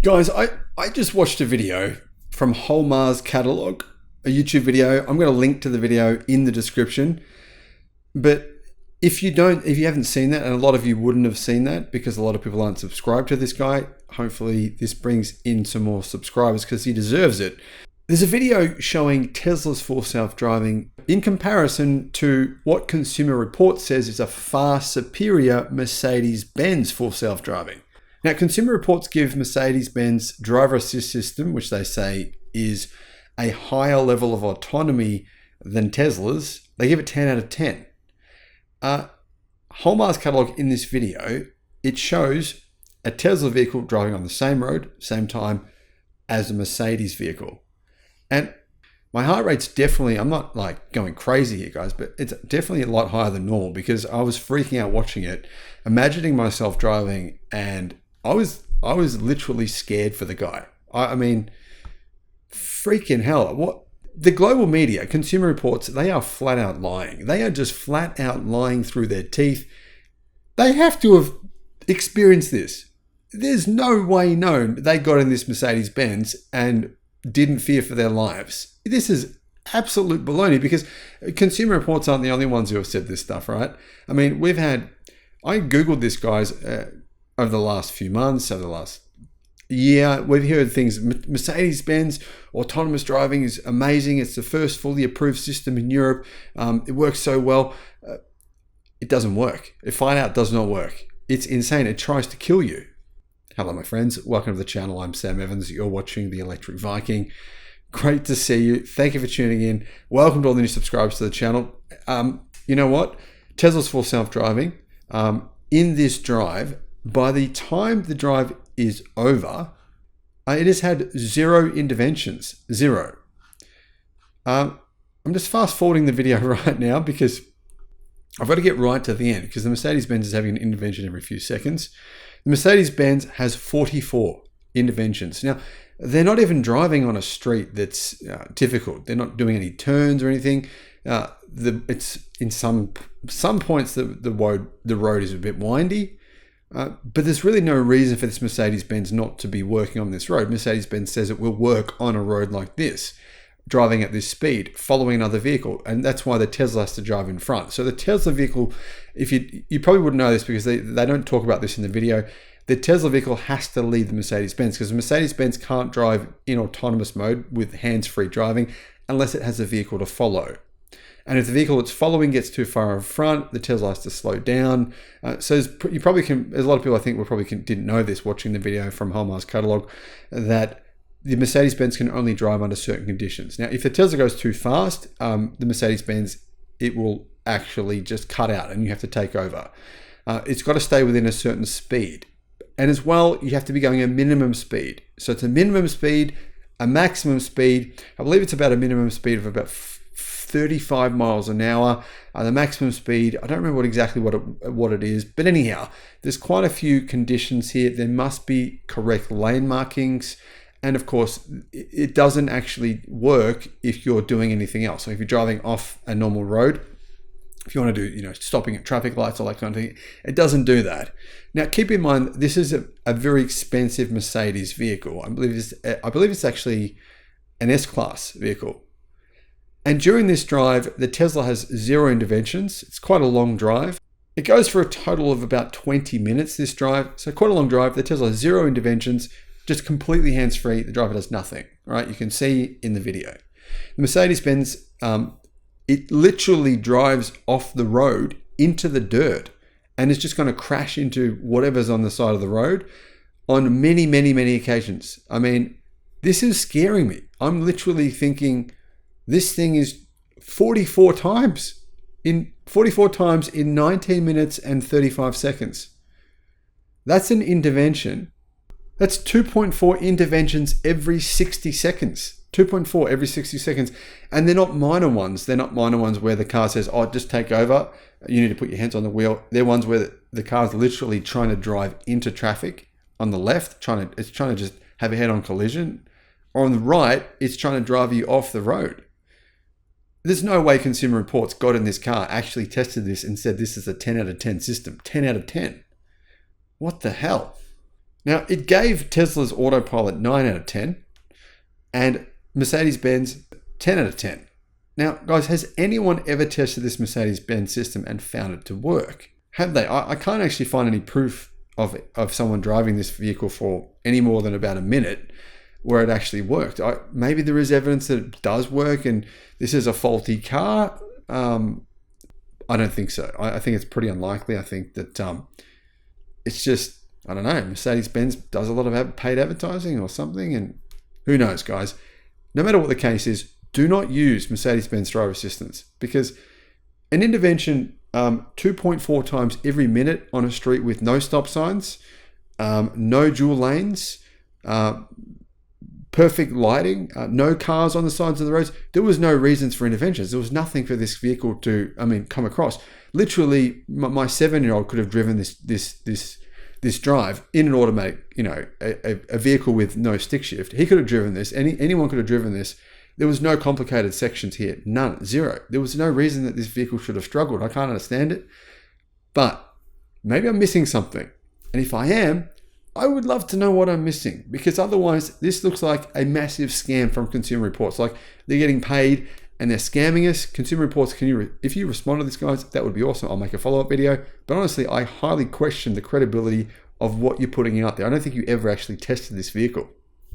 Guys, I just watched a video from Holmar's catalog, a YouTube video. I'm going to link to the video in the description. But if you haven't seen that, and a lot of you wouldn't have seen that because a lot of people aren't subscribed to this guy, hopefully this brings in some more subscribers because he deserves it. There's a video showing Tesla's full self-driving in comparison to what Consumer Reports says is a far superior Mercedes-Benz full self-driving. Now, Consumer Reports give Mercedes-Benz driver assist system, which they say is a higher level of autonomy than Tesla's. They give it 10 out of 10. Holmar's catalog in this video, it shows a Tesla vehicle driving on the same road, same time as a Mercedes vehicle. And my heart rate's definitely, I'm not like going crazy here, guys, but it's definitely a lot higher than normal because I was freaking out watching it, imagining myself driving, and I was literally scared for the guy. I mean, freaking hell. What the global media, Consumer Reports, they are flat out lying. They are just flat out lying through their teeth. They have to have experienced this. There's no way known they got in this Mercedes-Benz and didn't fear for their lives. This is absolute baloney because Consumer Reports aren't the only ones who have said this stuff, right? I mean, I Googled this, guys, over the last few months, over the last year. We've heard things, Mercedes-Benz autonomous driving is amazing. It's the first fully approved system in Europe. It works so well. It doesn't work. Find out it does not work. It's insane. It tries to kill you. Hello, my friends. Welcome to the channel. I'm Sam Evans. You're watching The Electric Viking. Great to see you. Thank you for tuning in. Welcome to all the new subscribers to the channel. You know what? Tesla's full self-driving. In this drive, by the time the drive is over, it has had 0 interventions. 0. I'm just fast forwarding the video right now because I've got to get right to the end because the Mercedes-Benz is having an intervention every few seconds. The Mercedes-Benz has 44 interventions. Now, they're not even driving on a street that's difficult. They're not doing any turns or anything. It's in some points the road is a bit windy. But there's really no reason for this Mercedes-Benz not to be working on this road. Mercedes-Benz says it will work on a road like this, driving at this speed, following another vehicle. And that's why the Tesla has to drive in front. So the Tesla vehicle, if you probably wouldn't know this because they don't talk about this in the video, the Tesla vehicle has to lead the Mercedes-Benz because the Mercedes-Benz can't drive in autonomous mode with hands-free driving unless it has a vehicle to follow. And if the vehicle it's following gets too far in front, the Tesla has to slow down. So you probably can, there's a lot of people I think didn't know this watching the video from Holmar's catalog, that the Mercedes-Benz can only drive under certain conditions. Now, if the Tesla goes too fast, the Mercedes-Benz, it will actually just cut out and you have to take over. It's got to stay within a certain speed. And as well, you have to be going a minimum speed. So it's a minimum speed, a maximum speed. I believe it's about a minimum speed of about 35 miles an hour. The maximum speed, I don't remember exactly what it is, but anyhow, there's quite a few conditions here. There must be correct lane markings, and of course, it doesn't actually work if you're doing anything else. So if you're driving off a normal road, if you want to do, stopping at traffic lights, all that kind of thing, it doesn't do that. Now, keep in mind, this is a very expensive Mercedes vehicle. I believe it's actually an S-Class vehicle. And during this drive, the Tesla has 0 interventions. It's quite a long drive. It goes for a total of about 20 minutes, this drive. So quite a long drive. The Tesla has 0 interventions, just completely hands-free. The driver does nothing, right? You can see in the video. The Mercedes-Benz, it literally drives off the road into the dirt and it's just going to crash into whatever's on the side of the road on many, many, many occasions. I mean, this is scaring me. I'm literally thinking, this thing is 44 times in 19 minutes and 35 seconds. That's an intervention. That's 2.4 interventions every 60 seconds. 2.4 every 60 seconds. And they're not minor ones. They're not minor ones where the car says, oh, just take over. You need to put your hands on the wheel. They're ones where the car's literally trying to drive into traffic on the left. It's trying to just have a head-on collision. Or on the right, it's trying to drive you off the road. There's no way Consumer Reports got in this car, actually tested this and said this is a 10 out of 10 system. 10 out of 10. What the hell? Now, it gave Tesla's autopilot 9 out of 10 and Mercedes-Benz 10 out of 10. Now, guys, has anyone ever tested this Mercedes-Benz system and found it to work? Have they? I can't actually find any proof of someone driving this vehicle for any more than about a minute where it actually worked. Maybe there is evidence that it does work and this is a faulty car. I don't think so. I think it's pretty unlikely. I think that it's just, I don't know, Mercedes-Benz does a lot of paid advertising or something, and who knows, guys. No matter what the case is, do not use Mercedes-Benz driver assistance, because an intervention 2.4 times every minute on a street with no stop signs, no dual lanes, perfect lighting, no cars on the sides of the roads. There was no reasons for interventions. There was nothing for this vehicle to, come across. Literally, my 7-year-old could have driven this drive in an automatic, a vehicle with no stick shift. He could have driven this. Anyone could have driven this. There was no complicated sections here. None. Zero. There was no reason that this vehicle should have struggled. I can't understand it. But maybe I'm missing something. And if I am, I would love to know what I'm missing, because otherwise this looks like a massive scam from Consumer Reports. Like they're getting paid and they're scamming us. Consumer Reports, if you respond to this, guys, that would be awesome. I'll make a follow-up video. But honestly, I highly question the credibility of what you're putting out there. I don't think you ever actually tested this vehicle.